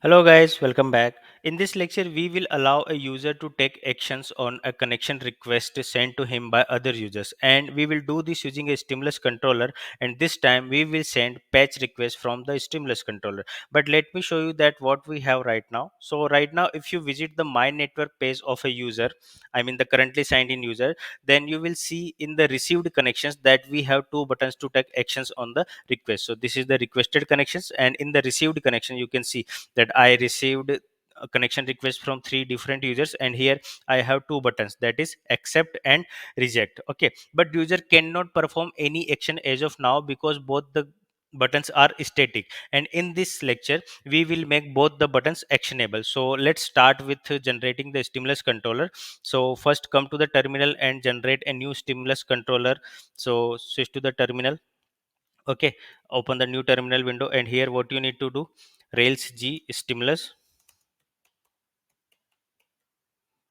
Hello guys, welcome back. In this lecture, we will allow a user to take actions on a connection request sent to him by other users, and we will do this using a stimulus controller, and this time we will send patch request from the stimulus controller. But let me show you that what we have right now. So right now, if you visit the my network page of a user, I mean the currently signed in user, then you will see in the received connections that we have two buttons to take actions on the request. So this is the requested connections, and in the received connection you can see that I received a connection request from three different users, and here I have two buttons, that is accept and reject. Okay, but user cannot perform any action as of now because both the buttons are static, and in this lecture we will make both the buttons actionable. So let's start with generating the stimulus controller. So first come to the terminal and generate a new stimulus controller. So switch to the terminal. Okay, open the new terminal window, and here what you need to do, rails g stimulus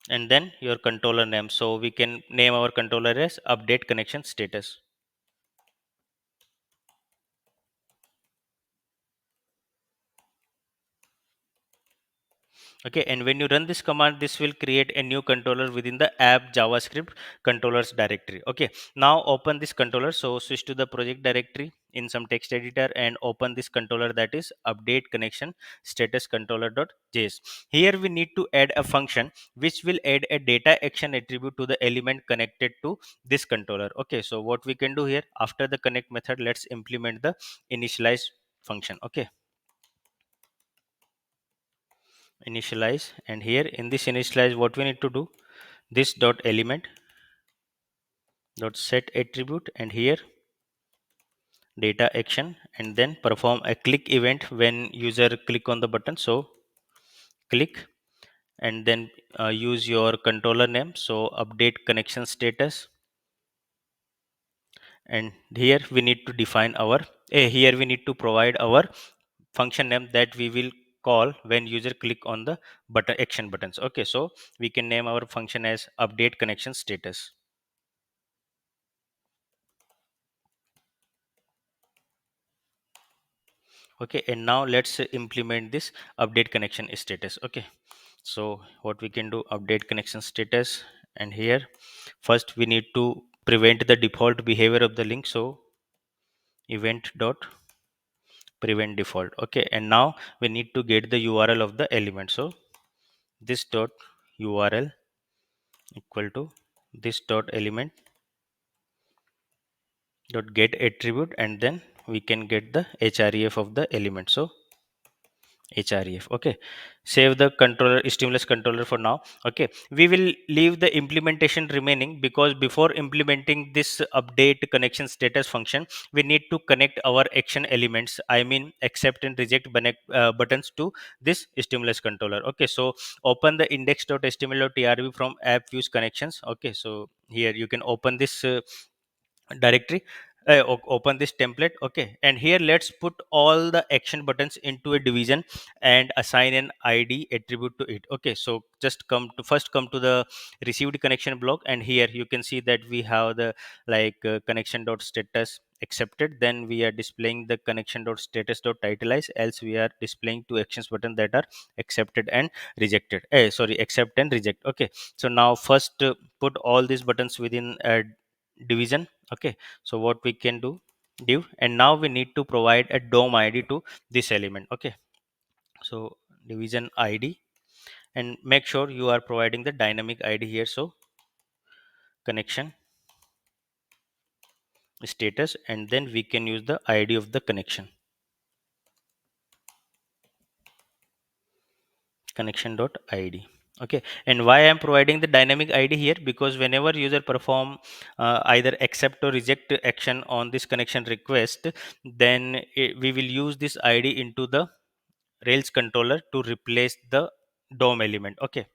and then your controller name. So we can name our controller as update connection status. Okay, and when you run this command, this will create a new controller within the app javascript controllers directory. Okay, now open this controller. So switch to the project directory in some text editor and open this controller, that is update connection status controller.js. Here we need to add a function which will add a data action attribute to the element connected to this controller. Okay, so what we can do here, after the connect method, let's implement the initialize function. Okay, initialize, and here in this initialize what we need to do, this dot element dot set attribute, and here data action, and then perform a click event when user click on the button. So click, and then use your controller name, so update connection status, and here we need to define our here we need to provide our function name that we will call when user click on the button action buttons. Okay, so we can name our function as update connection status. Okay, and now let's implement this update connection status. Okay, so what we can do, update connection status, and here first we need to prevent the default behavior of the link. So event dot prevent default. Okay, and now we need to get the url of the element. So this dot url equal to this dot element dot get attribute, and then we can get the href of the element. So href. Okay, save the controller stimulus controller for now. Okay, we will leave the implementation remaining because before implementing this update connection status function, we need to connect our action elements, I mean accept and reject buttons to this stimulus controller. Okay, so open the index.html.trb from app views connections. Okay, so here you can open this directory, open this template. Okay, and here let's put all the action buttons into a division and assign an id attribute to it. Okay, so just come to the received connection block, and here you can see that we have the connection dot status accepted, then we are displaying the connection dot status dot titleize, else we are displaying two actions button that are accepted and rejected, sorry, accept and reject. Okay, so now first put all these buttons within a division. Okay, so what we can do, div, and now we need to provide a dom id to this element. Okay, so division id, and make sure you are providing the dynamic id here. So connection status, and then we can use the id of the connection dot id. Okay, and why I'm providing the dynamic id here, because whenever user perform either accept or reject action on this connection request, then we will use this id into the rails controller to replace the dom element. Okay,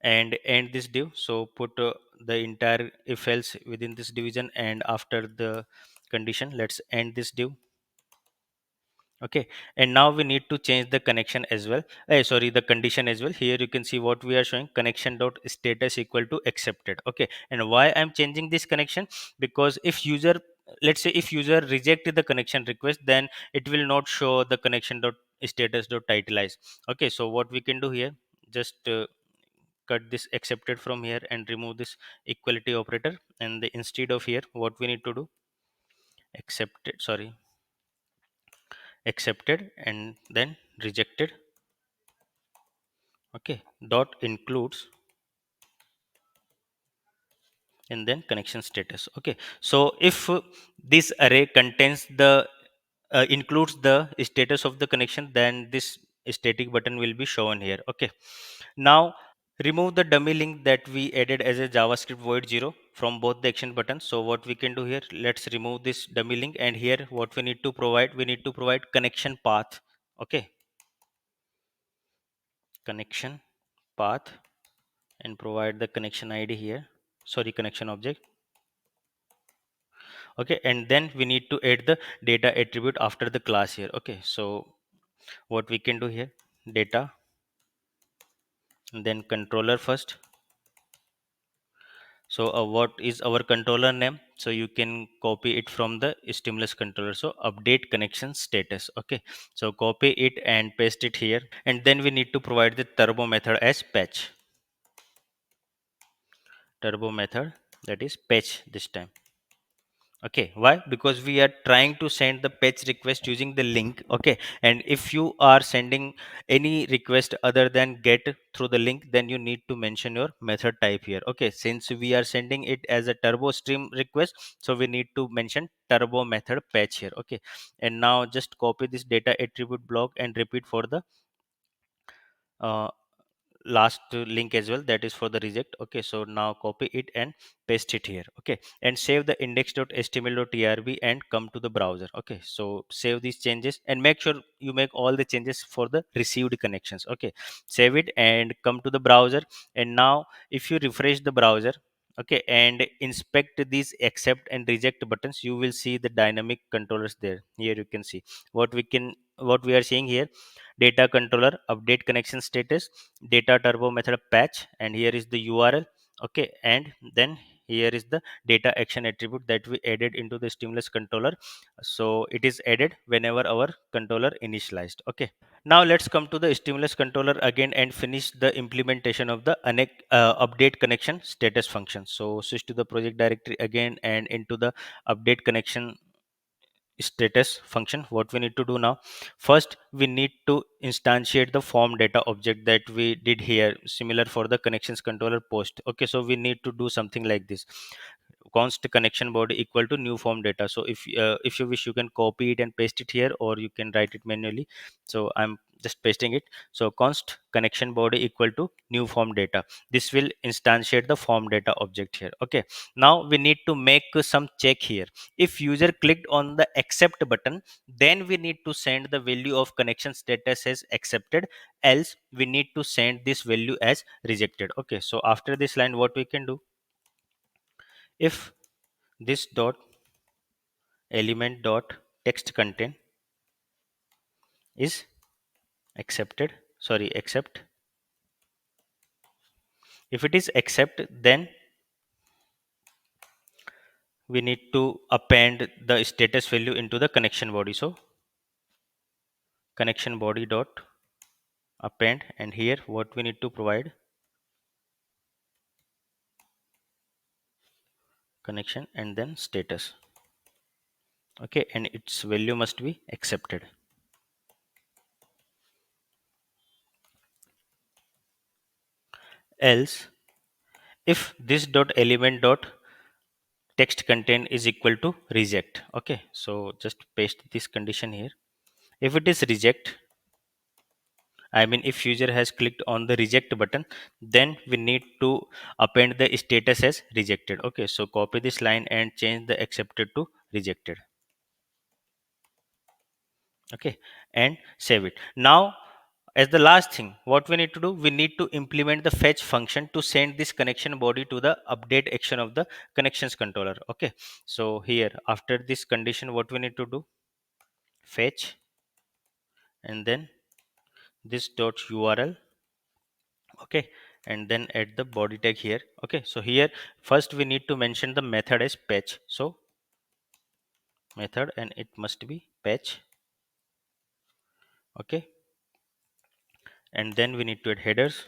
and end this div. So put the entire if else within this division, and after the condition, let's end this div. Okay, and now we need to change the connection as well, sorry, the condition as well. Here you can see what we are showing, connection dot status equal to accepted. Okay, and why I'm changing this connection, because if user, let's say if user reject the connection request, then it will not show the connection dot status dot titleize. Okay, so what we can do here, just cut this accepted from here and remove this equality operator, and instead of here what we need to do, accepted, sorry, accepted and then rejected. Okay, dot includes and then connection status. Okay, so if this array contains the includes the status of the connection, then this static button will be shown here. Okay, now remove the dummy link that we added as a javascript void 0 from both the action buttons. So what we can do here, let's remove this dummy link, and here what we need to provide, we need to provide connection path. Okay, connection path, and provide the connection id here, sorry, connection object. Okay, and then we need to add the data attribute after the class here. Okay, so what we can do here, data and then controller first. So what is our controller name? So you can copy it from the stimulus controller, so update connection status. Okay, so copy it and paste it here, and then we need to provide the turbo method as patch, turbo method, that is patch this time. Okay, why? Because we are trying to send the patch request using the link. Okay, and if you are sending any request other than get through the link, then you need to mention your method type here. Okay, since we are sending it as a turbo stream request, so we need to mention turbo method patch here. Okay, and now just copy this data attribute block and repeat for the uh, last link as well, that is for the reject. Okay, so now copy it and paste it here. Okay, and save the index.html.trb and come to the browser. Okay, so save these changes and make sure you make all the changes for the received connections. Okay, save it and come to the browser, and now if you refresh the browser, okay, and inspect these accept and reject buttons, you will see the dynamic controllers there. Here you can see what we are seeing here, data controller update connection status, data turbo method patch, and here is the url. Okay, and then here is the data action attribute that we added into the stimulus controller, so it is added whenever our controller initialized. Okay, now let's come to the stimulus controller again and finish the implementation of the update connection status function. So switch to the project directory again and into the update connection status function. What we need to do now, first we need to instantiate the form data object that we did here, similar for the connections controller post. Okay, so we need to do something like this, const connection body equal to new form data. So if you wish, you can copy it and paste it here, or you can write it manually. So I'm just pasting it. So const connection body equal to new form data, this will instantiate the form data object here. Okay, now we need to make some check here. If user clicked on the accept button, then we need to send the value of connection status as accepted, else we need to send this value as rejected. Okay, so after this line what we can do, if this dot element dot text content is accepted, sorry, accept, if it is accept, then we need to append the status value into the connection body. So connection body dot append, and here what we need to provide, connection and then status. Okay, and its value must be accepted. Else if this dot element dot text content is equal to reject. Okay, so just paste this condition here. If it is reject, I mean if user has clicked on the reject button, then we need to append the status as rejected. Okay, so copy this line and change the accepted to rejected. Okay, and save it. Now as the last thing, what we need to do, we need to implement the fetch function to send this connection body to the update action of the connections controller. Okay, so here after this condition what we need to do, fetch and then this dot url. Okay, and then add the body tag here. Okay, so here first we need to mention the method as patch, so method, and it must be patch, Okay, and then we need to add headers.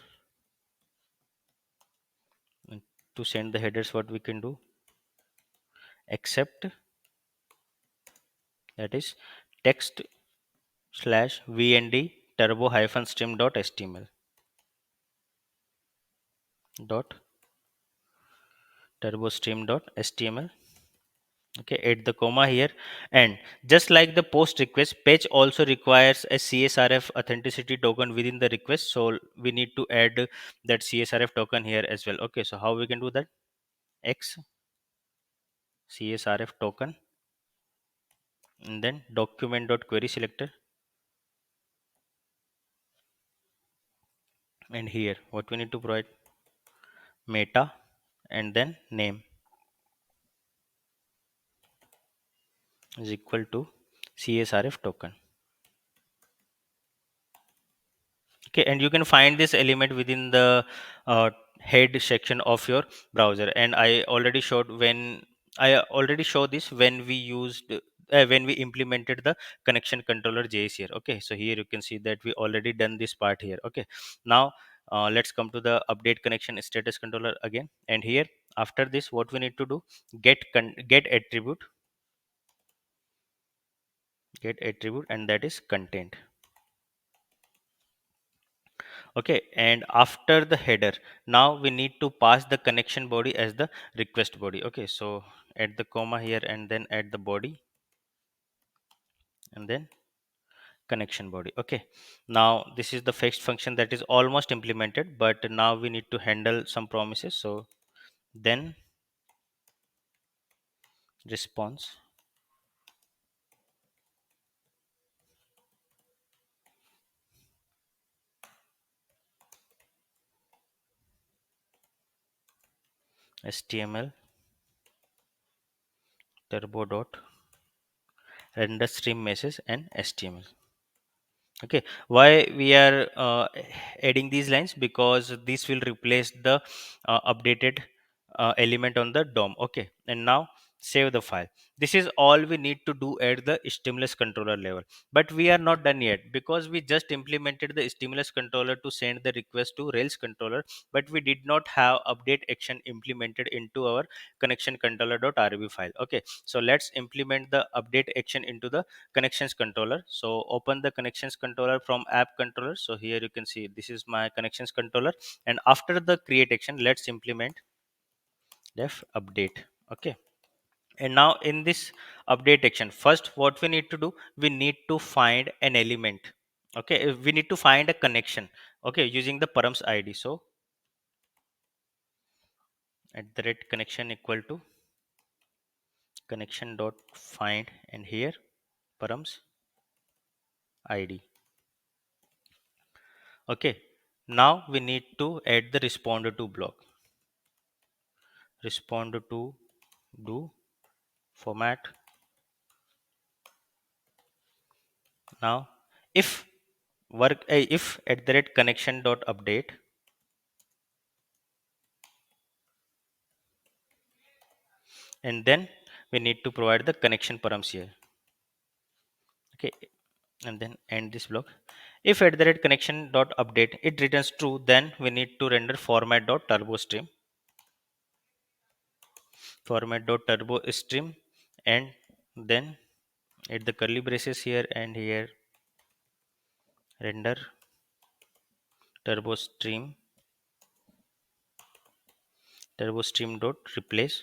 And to send the headers, what we can do, accept, that is text slash vnd turbo hyphen stream dot html dot turbo stream dot html. Okay, add the comma here. And just like the post request, page also requires a csrf authenticity token within the request, so we need to add that csrf token here as well. Okay, so how we can do that, x csrf token, and then document dot query selector, and here what we need to provide, meta, and then name is equal to csrf token. Okay, and you can find this element within the head section of your browser, and I already showed this when we used when we implemented the connection controller JS here. Okay, so here you can see that we already done this part here. Okay, now let's come to the update connection status controller again, and here after this what we need to do, get attribute, and that is content. Okay, and after the header, now we need to pass the connection body as the request body. Okay, so add the comma here, and then add the body, and then connection body. Okay, now this is the fetch function that is almost implemented, but now we need to handle some promises. So then response, html turbo dot render stream message and html. Okay, why we are adding these lines, because this will replace the updated element on the DOM. Okay, and now save the file. This is all we need to do at the stimulus controller level, but we are not done yet, because we just implemented the stimulus controller to send the request to rails controller, but we did not have update action implemented into our connection controller.rb file. Okay, so let's implement the update action into the connections controller. So open the connections controller from app controller. So here you can see this is my connections controller, and after the create action, let's implement def update. Okay, and now in this update action, first what we need to do, we need to find an element. Okay, we need to find a connection, okay, using the params id. So at the rate connection equal to connection dot find, and here params id. Okay, now we need to add the responder to block. Responder to do format. Now if if at the rate connection dot update, and then we need to provide the connection params here. Okay, and then end this block. If at the rate connection dot update it returns true, then we need to render format dot turbo stream, and then at the curly braces here and here render turbo stream dot replace.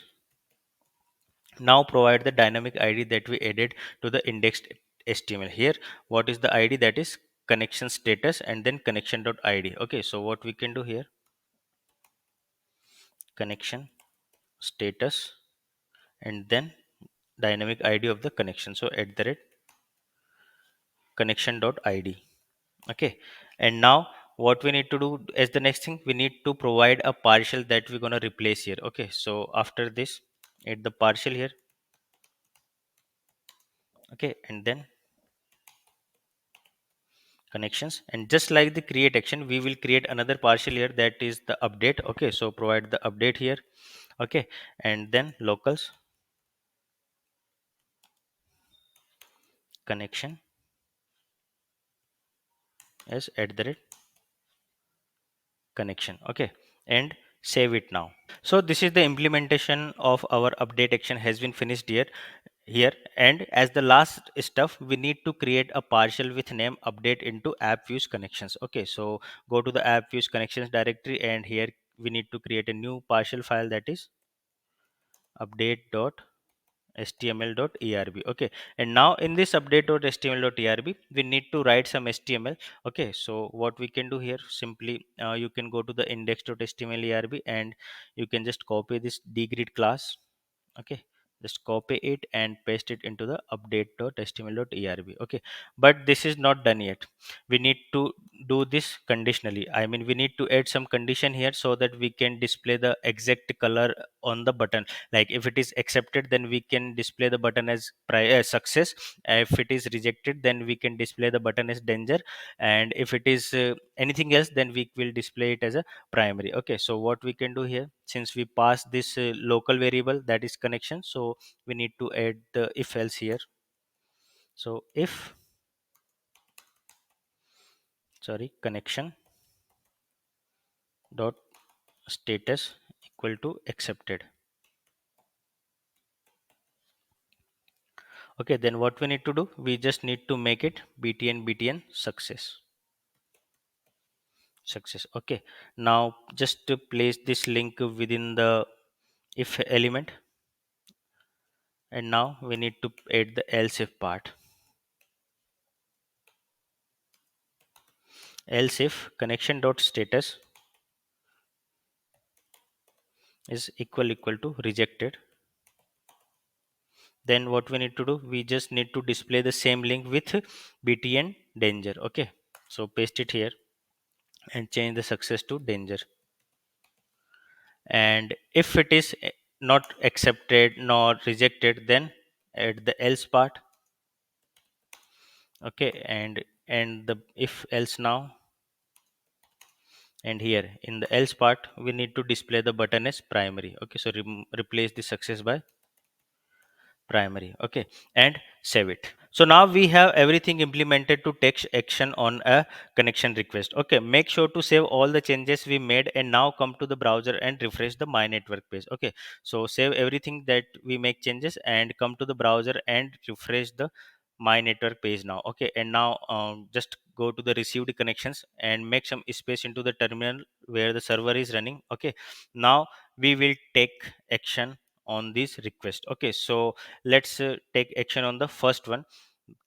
Now provide the dynamic id that we added to the indexed html. Here what is the id, that is connection status, and then connection dot id. Okay, so what we can do here, connection status, and then dynamic id of the connection, so at the rate connection dot id. Okay, and now what we need to do as the next thing, we need to provide a partial that we're going to replace here. Okay, so after this add the partial here. Okay, and then connections, and just like the create action, we will create another partial here, that is the update. Okay, so provide the update here. Okay, and then locals connection as at the rate connection. Okay, and save it now. So this is the implementation of our update action has been finished here. And as the last stuff, we need to create a partial with name update into app views connections. Okay, so go to the app views connections directory, and here we need to create a new partial file, that is update.html.erb. Okay, and now in this update.html.erb we need to write some html. Okay, so what we can do here, simply you can go to the index.html erb, and you can just copy this dgrid class. Okay, just copy it and paste it into the update.html.erb. Okay, but this is not done yet. We need to do this conditionally. I mean, we need to add some condition here so that we can display the exact color on the button. Like if it is accepted, then we can display the button as success. If it is rejected, then we can display the button as danger. And if it is anything else, then we will display it as a primary. Okay, so what we can do here, since we pass this local variable, that is connection, so we need to add the if else here. So if, sorry, connection dot status equal to accepted. Okay, then what we need to do, we just need to make it btn success. Okay, now just to place this link within the if element, and now we need to add the else if part. Else if connection dot status is equal to rejected, then what we need to do, we just need to display the same link with btn danger. Okay, so paste it here and change the success to danger. And if it is not accepted nor rejected, then add the else part. Okay, and the if else now, and here in the else part we need to display the button as primary. Okay, so replace the success by primary. Okay, and save it. So now we have everything implemented to take action on a connection request. Okay, make sure to save all the changes we made, and now come to the browser and refresh the my network page. Okay, so save everything that we make changes and come to the browser and refresh the my network page now. Okay, and now just go to the received connections and make some space into the terminal where the server is running. Okay, now we will take action on this request. Okay, so let's take action on the first one.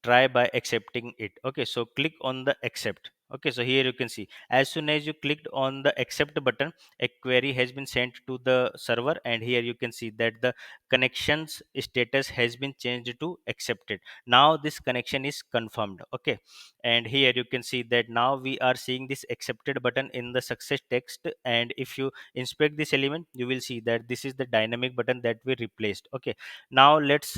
Try by accepting it. Okay, so click on the accept. Okay, so here you can see, as soon as you clicked on the accept button, a query has been sent to the server, and here you can see that the connections status has been changed to accepted. Now this connection is confirmed. Okay, and here you can see that now we are seeing this accepted button in the success text, and if you inspect this element, you will see that this is the dynamic button that we replaced. Okay, now let's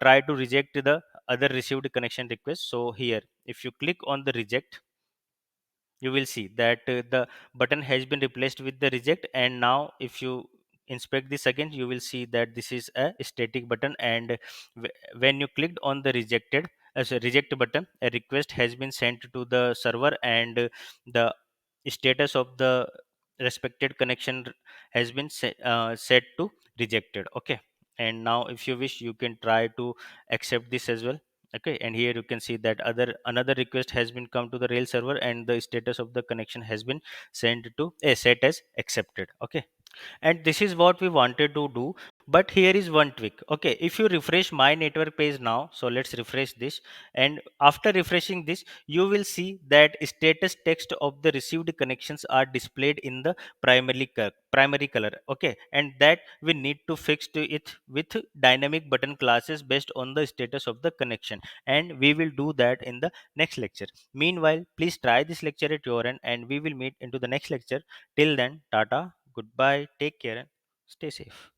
try to reject the other received connection request. So here if you click on the reject, you will see that the button has been replaced with the reject. And now if you inspect this again, you will see that this is a static button, and when you clicked on the rejected as a reject button, a request has been sent to the server, and the status of the respected connection has been set to rejected. Okay, and now if you wish, you can try to accept this as well. Okay, and here you can see that another request has been come to the rail server, and the status of the connection has been sent to set as accepted. Okay, and this is what we wanted to do. But here is one trick. Okay, if you refresh my network page now, so let's refresh this, and after refreshing this, you will see that status text of the received connections are displayed in the primary color. Okay, and that we need to fix to it with dynamic button classes based on the status of the connection, and we will do that in the next lecture. Meanwhile, please try this lecture at your end, and we will meet into the next lecture. Till then, tata, goodbye, take care, and stay safe.